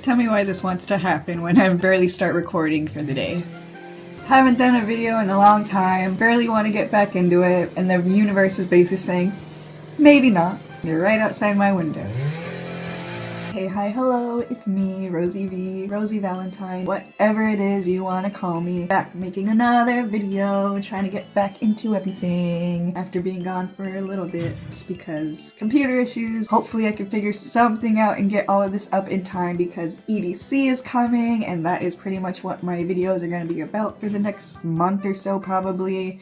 Tell me why this wants to happen when I barely start recording for the day. Haven't done a video in a long time, barely want to get back into it, and the universe is basically saying, maybe not. They're right outside my window. Hey, hi, hello, it's me, Rosie V, Rosie Valentine, whatever it is you want to call me. Back making another video, trying to get back into everything after being gone for a little bit because computer issues. Hopefully I can figure something out and get all of this up in time because EDC is coming, and that is pretty much what my videos are going to be about for the next month or so probably.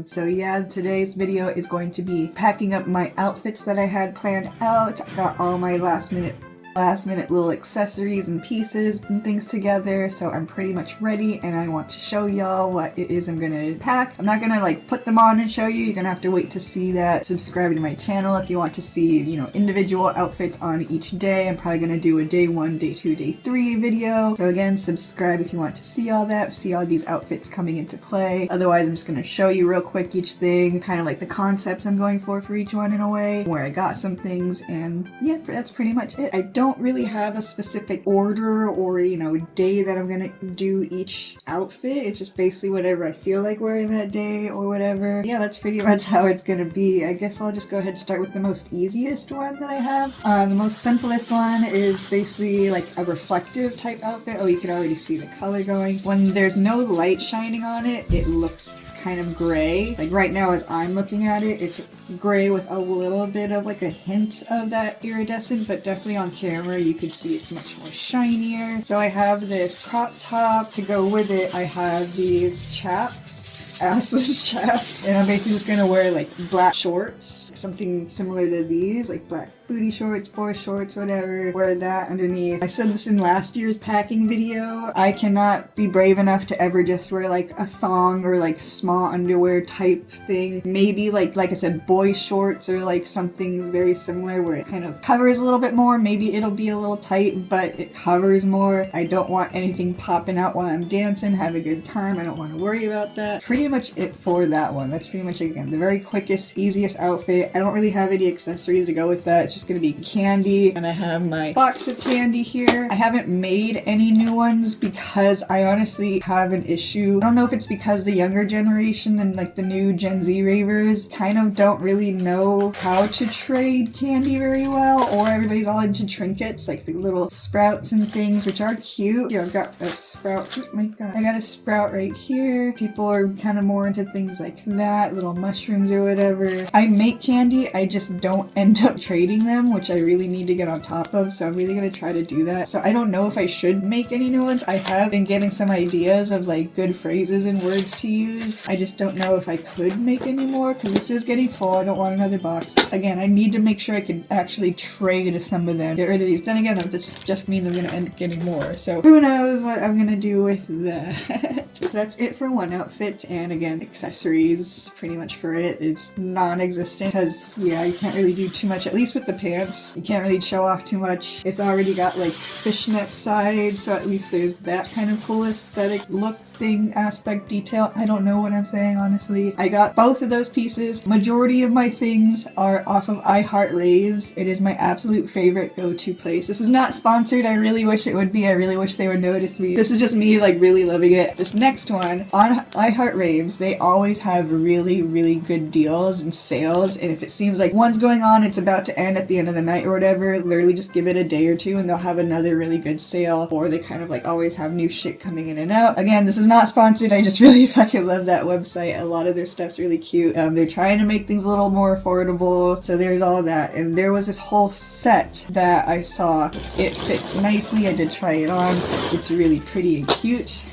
So yeah, today's video is going to be packing up my outfits that I had planned out. I got all my last minute little accessories and pieces and things together, so I'm pretty much ready and I want to show y'all what it is I'm gonna pack. I'm not gonna like put them on and show you, you're gonna have to wait to see that. Subscribe to my channel if you want to see, you know, individual outfits on each day. I'm probably gonna do a day 1, day 2, day 3 video. So again, subscribe if you want to see all that, see all these outfits coming into play. Otherwise, I'm just gonna show you real quick each thing, kind of like the concepts I'm going for each one in a way, where I got some things, and yeah, that's pretty much it. I don't really have a specific order or, you know, day that I'm gonna do each outfit. It's just basically whatever I feel like wearing that day or whatever. Yeah, that's pretty much how it's gonna be. I guess I'll just go ahead and start with the most easiest one that I have. The most simplest one is basically like a reflective type outfit. Oh, you can already see the color going. When there's no light shining on it, it looks kind of gray. Like right now as I'm looking at it, it's gray with a little bit of like a hint of that iridescent, but definitely on camera you can see it's much more shinier. So I have this crop top. To go with it, I have these chaps, assless chaps, and I'm basically just gonna wear like black shorts, something similar to these, like black booty shorts, boy shorts, whatever. Wear that underneath. I said this in last year's packing video. I cannot be brave enough to ever just wear like a thong or like small underwear type thing. Maybe like I said, boy shorts or like something very similar where it kind of covers a little bit more. Maybe it'll be a little tight, but it covers more. I don't want anything popping out while I'm dancing. Have a good time. I don't want to worry about that. Pretty much it for that one. That's pretty much, again, the very quickest, easiest outfit. I don't really have any accessories to go with that. It's just gonna be candy, and I have my box of candy here. I haven't made any new ones because I honestly have an issue. I don't know if it's because the younger generation and like the new Gen Z ravers kind of don't really know how to trade candy very well, or everybody's all into trinkets like the little sprouts and things, which are cute. Here, I've got a sprout. Oh my god, I got a sprout right here. People are kind of more into things like that, little mushrooms or whatever. I make candy, I just don't end up trading them, which I really need to get on top of, so I'm really gonna try to do that. So I don't know if I should make any new ones. I have been getting some ideas of like good phrases and words to use. I just don't know if I could make any more because this is getting full. I don't want another box. Again, I need to make sure I can actually trade some of them, get rid of these. Then again, it just means I'm gonna end up getting more, so who knows what I'm gonna do with that. That's it for one outfit, and again, accessories pretty much for it is non-existent because yeah, you can't really do too much, at least with the pants. You can't really show off too much. It's already got like fishnet sides, so at least there's that kind of cool aesthetic look thing, aspect, detail. I don't know what I'm saying, honestly. I got both of those pieces. Majority of my things are off of iHeartRaves. It is my absolute favorite go-to place. This is not sponsored. I really wish it would be. I really wish they would notice me. This is just me like really loving it. This next one, on iHeartRaves, they always have really, really good deals and sales, and if it seems like one's going on, it's about to end at the end of the night or whatever, literally just give it a day or two and they'll have another really good sale, or they kind of like always have new shit coming in and out. Again, this is not sponsored. I just really fucking love that website. A lot of their stuff's really cute. They're trying to make things a little more affordable, so there's all of that. And there was this whole set that I saw. It fits nicely. I did try it on. It's really pretty and cute.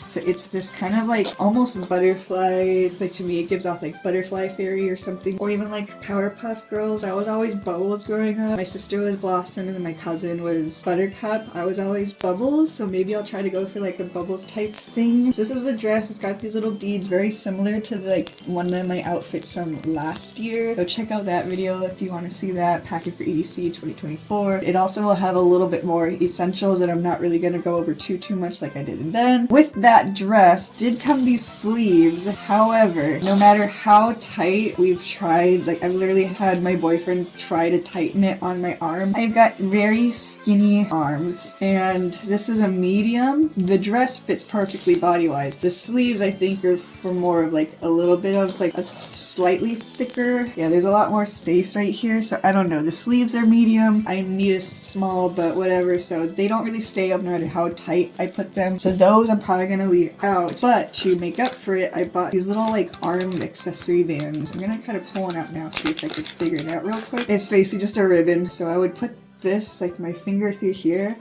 So it's this kind of like almost butterfly, like to me it gives off like Butterfly Fairy or something, or even like Powerpuff Girls. I was always Bubbles growing up. My sister was Blossom and then my cousin was Buttercup. I was always Bubbles, so maybe I'll try to go for like a Bubbles type thing. So this is the dress. It's got these little beads, very similar to like one of my outfits from last year. So check out that video if you want to see that. Packing for EDC 2024. It also will have a little bit more essentials that I'm not really going to go over too much like I did then. With that that dress did come these sleeves. However, no matter how tight we've tried, like I've literally had my boyfriend try to tighten it on my arm. I've got very skinny arms, and this is a medium. The dress fits perfectly body-wise. The sleeves I think are for more of like a little bit of like a slightly thicker. Yeah, there's a lot more space right here, so I don't know. The sleeves are medium. I need a small, but whatever, so they don't really stay up no matter how tight I put them. So those I'm probably gonna leave out, but to make up for it, I bought these little like arm accessory bands. I'm gonna kind of pull one out now, see if I can figure it out real quick. It's basically just a ribbon, so I would put this, like my finger through here,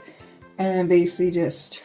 and then basically just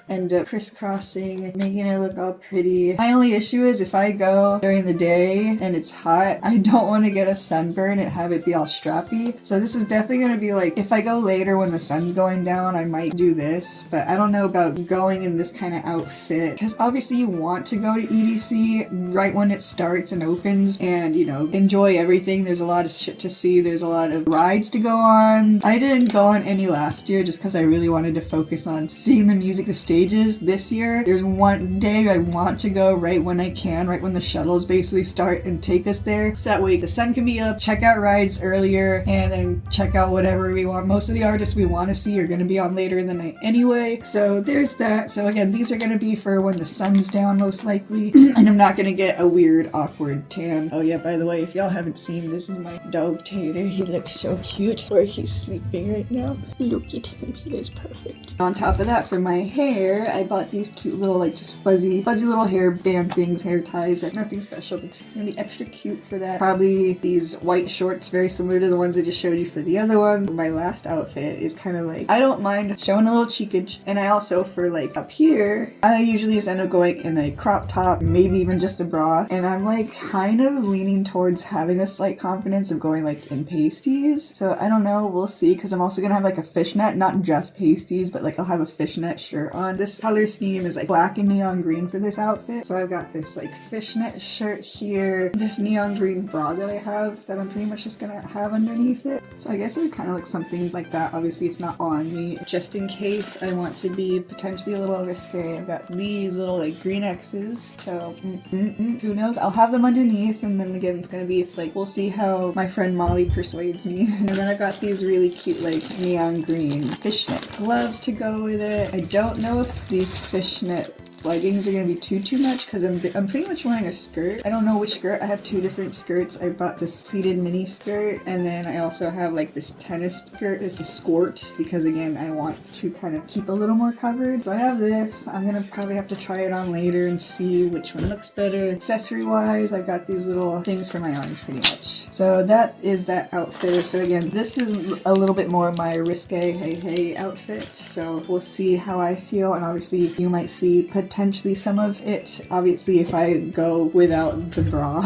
end up crisscrossing and making it look all pretty. My only issue is if I go during the day and it's hot, I don't want to get a sunburn and have it be all strappy. So this is definitely going to be like, if I go later when the sun's going down, I might do this, but I don't know about going in this kind of outfit, because obviously you want to go to EDC right when it starts and opens and, you know, enjoy everything. There's a lot of shit to see. There's a lot of rides to go on. I didn't go on any last year just because I really wanted to focus on seeing the music, the stage. This year, there's one day I want to go right when I can, right when the shuttles basically start and take us there, so that way the sun can be up, check out rides earlier, and then check out whatever we want. Most of the artists we want to see are going to be on later in the night anyway, so there's that. So again, these are going to be for when the sun's down most likely, and I'm not going to get a weird awkward tan. Oh yeah, by the way, if y'all haven't seen, this is my dog Tater. He looks so cute where he's sleeping right now. Look at him, he is perfect. On top of that, for my hair, I bought these cute little like just fuzzy little hair band things, hair ties. Nothing special, but it's gonna be extra cute for that. Probably these white shorts, very similar to the ones I just showed you for the other one. My last outfit is kind of like, I don't mind showing a little cheekage, and I also, for like up here, I usually just end up going in a crop top, maybe even just a bra, and I'm like kind of leaning towards having a slight confidence of going like in pasties. So I don't know, we'll see, because I'm also gonna have like a fishnet, not just pasties, but like I'll have a fishnet shirt on. This color scheme is like black and neon green for this outfit. So I've got this like fishnet shirt here, this neon green bra that I have that I'm pretty much just gonna have underneath it. So I guess it would kind of look something like that. Obviously it's not on me. Just in case I want to be potentially a little risque, I've got these little like green X's. So who knows? I'll have them underneath, and then again it's gonna be if like, we'll see how my friend Molly persuades me. And then I got these really cute like neon green fishnet gloves to go with it. I don't know if these fishnet leggings are gonna be too much because I'm pretty much wearing a skirt. I don't know which skirt. I have two different skirts. I bought this pleated mini skirt, and then I also have like this tennis skirt. It's a skort because again I want to kind of keep a little more covered. So I have this. I'm gonna probably have to try it on later and see which one looks better. Accessory wise, I got these little things for my arms pretty much. So that is that outfit. So again, this is a little bit more my risque hey outfit. So we'll see how I feel, and obviously you might see potentially some of it. Obviously if I go without the bra,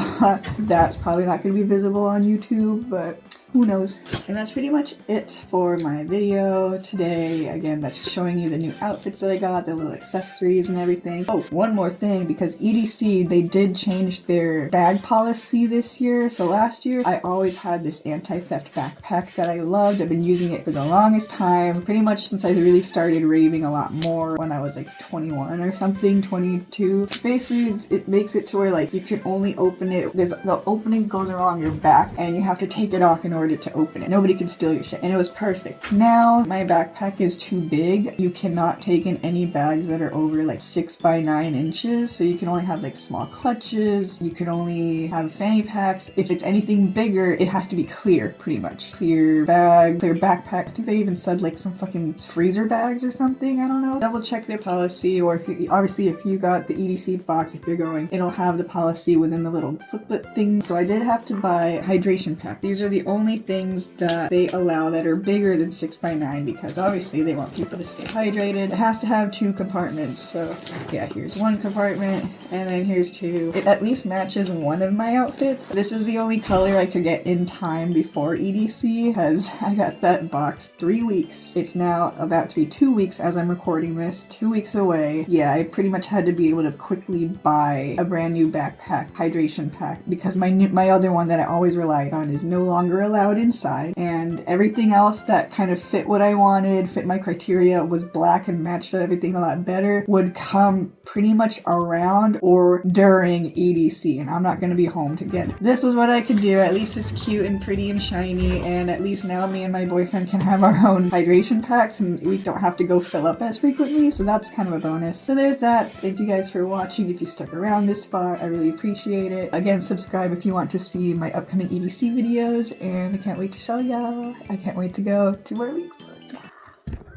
that's probably not going to be visible on YouTube, but who knows. And that's pretty much it for my video today. Again, that's showing you the new outfits that I got, the little accessories and everything. Oh, one more thing, because EDC, they did change their bag policy this year. So last year, I always had this anti-theft backpack that I loved. I've been using it for the longest time, pretty much since I really started raving a lot more when I was like 21 or something, 22. Basically, it makes it to where like you can only open it, the opening goes along your back, and you have to take it off in order to open it. Nobody can steal your shit, and it was perfect. Now my backpack is too big. You cannot take in any bags that are over like 6 by 9 inches, so you can only have like small clutches. You can only have fanny packs. If it's anything bigger, it has to be clear, pretty much. Clear bag, clear backpack. I think they even said like some fucking freezer bags or something. I don't know. Double check their policy, or if you, obviously if you got the EDC box, if you're going, it'll have the policy within the little fliplet thing. So I did have to buy a hydration pack. These are the only things that they allow that are bigger than 6 by 9 because obviously they want people to stay hydrated. It has to have 2 compartments. So yeah, here's 1 compartment and then here's 2. It at least matches one of my outfits. This is the only color I could get in time before EDC because I got that box 3 weeks. It's now about to be 2 weeks as I'm recording this, 2 weeks away. Yeah, I pretty much had to be able to quickly buy a brand new backpack hydration pack because my other one that I always relied on is no longer allowed. allowed inside, and everything else that kind of fit what I wanted, fit my criteria, was black and matched everything a lot better, would come pretty much around or during EDC, and I'm not going to be home to get it. This was what I could do. At least it's cute and pretty and shiny, and at least now me and my boyfriend can have our own hydration packs and we don't have to go fill up as frequently, so that's kind of a bonus. So there's that. Thank you guys for watching. If you stuck around this far, I really appreciate it. Again, subscribe if you want to see my upcoming EDC videos, and I can't wait to show y'all. I can't wait to go 2 more weeks.